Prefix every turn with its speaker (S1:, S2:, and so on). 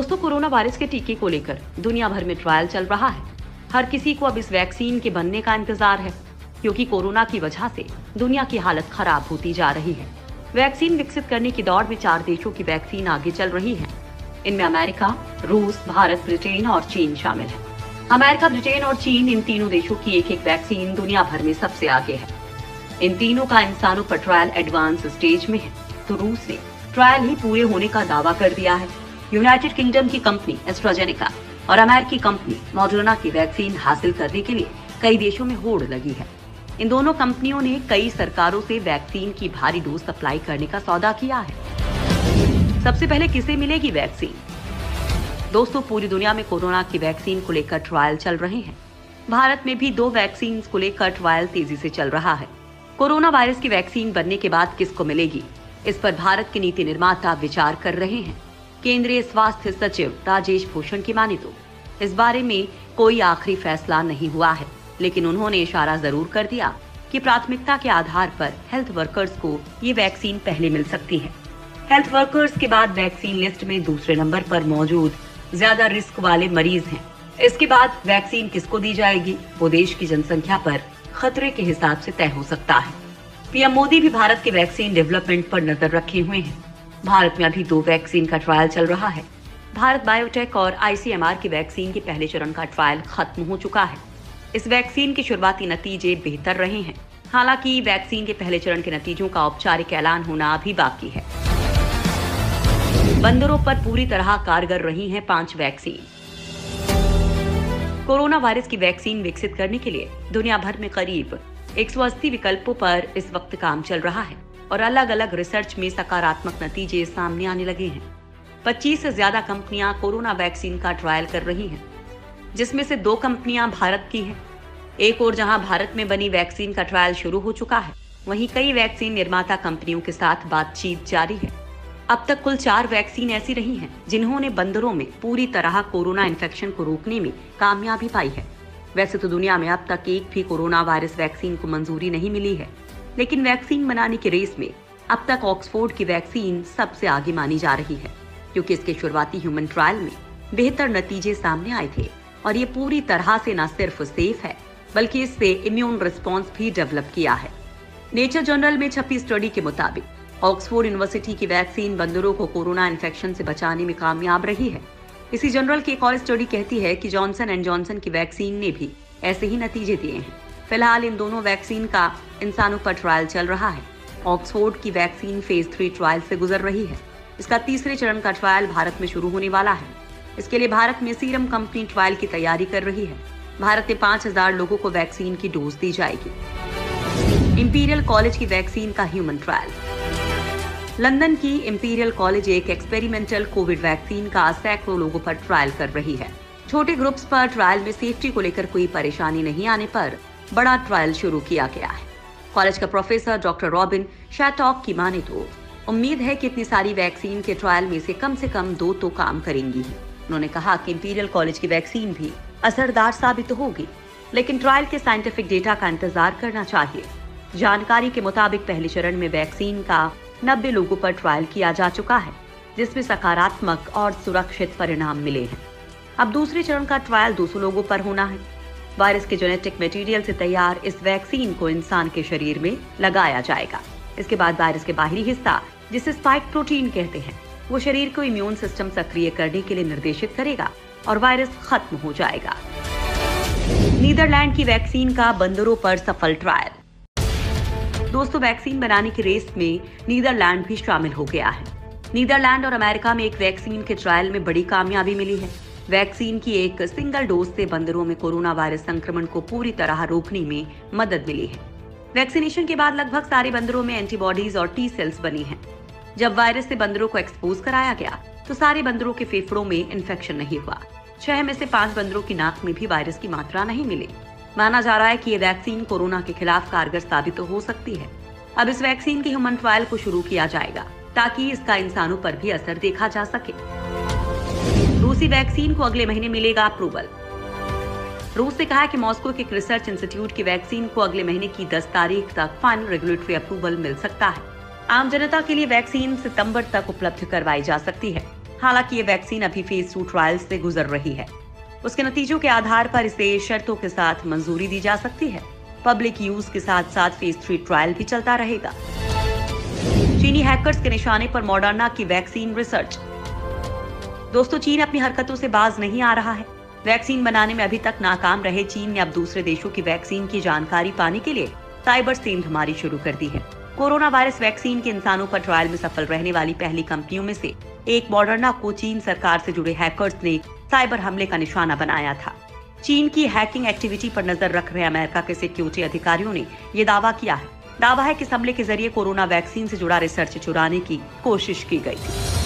S1: दोस्तों, corona virus के टीके को लेकर दुनिया भर में ट्रायल चल रहा है। हर किसी को अब इस वैक्सीन के बनने का इंतजार है, क्योंकि कोरोना की वजह से दुनिया की हालत खराब होती जा रही है। वैक्सीन विकसित करने की दौड़ में 4 देशों की वैक्सीन आगे चल रही है। इनमें अमेरिका, रूस, भारत, ब्रिटेन और चीन शामिल है। अमेरिका, ब्रिटेन और चीन, इन तीनों देशों की एक वैक्सीन दुनिया भर में सबसे आगे है। इन तीनों का इंसानों पर ट्रायल एडवांस स्टेज में है, तो रूस ने ट्रायल ही पूरे होने का दावा कर दिया है। यूनाइटेड किंगडम की कंपनी एस्ट्राजेनेका और अमेरिकी कंपनी मॉडर्ना की वैक्सीन हासिल करने के लिए कई देशों में होड़ लगी है। इन दोनों कंपनियों ने कई सरकारों से वैक्सीन की भारी डोज सप्लाई करने का सौदा किया है। सबसे पहले किसे मिलेगी वैक्सीन? दोस्तों, पूरी दुनिया में कोरोना की वैक्सीन को लेकर ट्रायल चल रहे हैं। भारत में भी 2 वैक्सीन को लेकर ट्रायल तेजी से चल रहा है। कोरोना वायरस की वैक्सीन बनने के बाद किसको मिलेगी, इस पर भारत के नीति निर्माता विचार कर रहे हैं। केंद्रीय स्वास्थ्य सचिव राजेश भूषण की माने तो इस बारे में कोई आखिरी फैसला नहीं हुआ है, लेकिन उन्होंने इशारा जरूर कर दिया कि प्राथमिकता के आधार पर हेल्थ वर्कर्स को ये वैक्सीन पहले मिल सकती है। हेल्थ वर्कर्स के बाद वैक्सीन लिस्ट में दूसरे नंबर पर मौजूद ज्यादा रिस्क वाले मरीज हैं। इसके बाद वैक्सीन किसको दी जाएगी, वो देश की जनसंख्या पर खतरे के हिसाब से तय हो सकता है। पीएम मोदी भी भारत के वैक्सीन डेवलपमेंट पर नजर रखे हुए हैं। भारत में अभी 2 वैक्सीन का ट्रायल चल रहा है। भारत बायोटेक और आईसीएमआर की वैक्सीन के पहले चरण का ट्रायल खत्म हो चुका है। इस वैक्सीन के शुरुआती नतीजे बेहतर रहे हैं। हालांकि वैक्सीन के पहले चरण के नतीजों का औपचारिक ऐलान होना अभी बाकी है। बंदरों पर पूरी तरह कारगर रही हैं 5 वैक्सीन। कोरोना वायरस की वैक्सीन विकसित करने के लिए दुनिया भर में करीब 180 विकल्पों पर इस वक्त काम चल रहा है और अलग अलग रिसर्च में सकारात्मक नतीजे सामने आने लगे हैं। 25 से ज्यादा कंपनियां कोरोना वैक्सीन का ट्रायल कर रही हैं, जिसमें से 2 कंपनियां भारत की हैं। एक और जहां भारत में बनी वैक्सीन का ट्रायल शुरू हो चुका है, वहीं कई वैक्सीन निर्माता कंपनियों के साथ बातचीत जारी है। अब तक कुल 4 वैक्सीन ऐसी रही हैं जिन्होंने बंदरों में पूरी तरह कोरोना इन्फेक्शन को रोकने में कामयाबी पाई है। वैसे तो दुनिया में अब तक एक भी कोरोना वायरस वैक्सीन को मंजूरी नहीं मिली है, लेकिन वैक्सीन बनाने की रेस में अब तक ऑक्सफोर्ड की वैक्सीन सबसे आगे मानी जा रही है, क्योंकि इसके शुरुआती ह्यूमन ट्रायल में बेहतर नतीजे सामने आए थे और ये पूरी तरह से न सिर्फ सेफ है, बल्कि इससे इम्यून रिस्पॉन्स भी डेवलप किया है। नेचर जर्नल में छपी स्टडी के मुताबिक ऑक्सफोर्ड यूनिवर्सिटी की वैक्सीन बंदरों को कोरोना इन्फेक्शन से बचाने में कामयाब रही है। इसी जर्नल की एक और स्टडी कहती है कि जॉनसन एंड जॉनसन की वैक्सीन ने भी ऐसे ही नतीजे दिए हैं। फिलहाल इन दोनों वैक्सीन का इंसानों पर ट्रायल चल रहा है। ऑक्सफोर्ड की वैक्सीन फेज 3 ट्रायल से गुजर रही है। इसका तीसरे चरण का ट्रायल भारत में शुरू होने वाला है। इसके लिए भारत में सीरम कंपनी ट्रायल की तैयारी कर रही है। भारत में 5000 लोगों को वैक्सीन की डोज दी जाएगी। इंपीरियल कॉलेज की वैक्सीन का ह्यूमन ट्रायल। लंदन की इंपीरियल कॉलेज एक एक्सपेरिमेंटल कोविड वैक्सीन का सैकड़ों लोगों पर ट्रायल कर रही है। छोटे ग्रुप्स पर ट्रायल में सेफ्टी को लेकर कोई परेशानी नहीं आने पर बड़ा ट्रायल शुरू किया गया है। कॉलेज का प्रोफेसर डॉक्टर रॉबिन शैटॉक की माने तो उम्मीद है कि इतनी सारी वैक्सीन के ट्रायल में से कम 2 तो काम करेंगी ही। उन्होंने कहा कि इंपीरियल कॉलेज की वैक्सीन भी असरदार साबित होगी, लेकिन ट्रायल के साइंटिफिक डेटा का इंतजार करना चाहिए। जानकारी के मुताबिक पहले चरण में वैक्सीन का 90 लोगों पर ट्रायल किया जा चुका है, जिसमें सकारात्मक और सुरक्षित परिणाम मिले हैं। अब दूसरे चरण का ट्रायल 200 लोगों पर होना है। वायरस के जेनेटिक मटेरियल से तैयार इस वैक्सीन को इंसान के शरीर में लगाया जाएगा। इसके बाद वायरस के बाहरी हिस्सा, जिसे स्पाइक प्रोटीन कहते हैं, वो शरीर को इम्यून सिस्टम सक्रिय करने के लिए निर्देशित करेगा और वायरस खत्म हो जाएगा। नीदरलैंड की वैक्सीन का बंदरों पर सफल ट्रायल। दोस्तों, वैक्सीन बनाने की रेस में नीदरलैंड भी शामिल हो गया है। नीदरलैंड और अमेरिका में एक वैक्सीन के ट्रायल में बड़ी कामयाबी मिली है। वैक्सीन की एक सिंगल डोज से बंदरों में कोरोना वायरस संक्रमण को पूरी तरह रोकने में मदद मिली है। वैक्सीनेशन के बाद लगभग सारे बंदरों में एंटीबॉडीज और टी सेल्स बनी हैं। जब वायरस से बंदरों को एक्सपोज कराया गया तो सारे बंदरों के फेफड़ों में इन्फेक्शन नहीं हुआ। 6 में से 5 बंदरों की नाक में भी वायरस की मात्रा नहीं मिली। माना जा रहा है कि ये वैक्सीन कोरोना के खिलाफ कारगर साबित हो सकती है। अब इस वैक्सीन के ह्यूमन ट्रायल को शुरू किया जाएगा, ताकि इसका इंसानों पर भी असर देखा जा सके। रूसी वैक्सीन को अगले महीने मिलेगा अप्रूवल। रूस ने कहा है कि मॉस्को के एक रिसर्च इंस्टीट्यूट की वैक्सीन को अगले महीने की 10 तारीख तक फाइनल रेगुलेटरी अप्रूवल मिल सकता है। आम जनता के लिए वैक्सीन सितंबर तक उपलब्ध करवाई जा सकती है। हालांकि ये वैक्सीन अभी फेज 2 ट्रायल से गुजर रही है। उसके नतीजों के आधार पर इसे शर्तों के साथ मंजूरी दी जा सकती है। पब्लिक यूज के साथ साथ फेज 3 ट्रायल भी चलता रहेगा। चीनी हैकर्स के निशाने पर मॉडर्ना की वैक्सीन रिसर्च। दोस्तों, चीन अपनी हरकतों से बाज नहीं आ रहा है। वैक्सीन बनाने में अभी तक नाकाम रहे चीन ने अब दूसरे देशों की वैक्सीन की जानकारी पाने के लिए साइबर सेंधमारी शुरू कर दी है। कोरोना वायरस वैक्सीन के इंसानों पर ट्रायल में सफल रहने वाली पहली कंपनियों में से एक मॉडर्ना को चीन सरकार से जुड़े हैकर्स ने साइबर हमले का निशाना बनाया था। चीन की हैकिंग एक्टिविटी पर नजर रख रहे अमेरिका के सिक्योरिटी अधिकारियों ने ये दावा किया है। दावा है कि इस हमले के जरिए कोरोना वैक्सीन से जुड़ा रिसर्च चुराने की कोशिश की गई थी।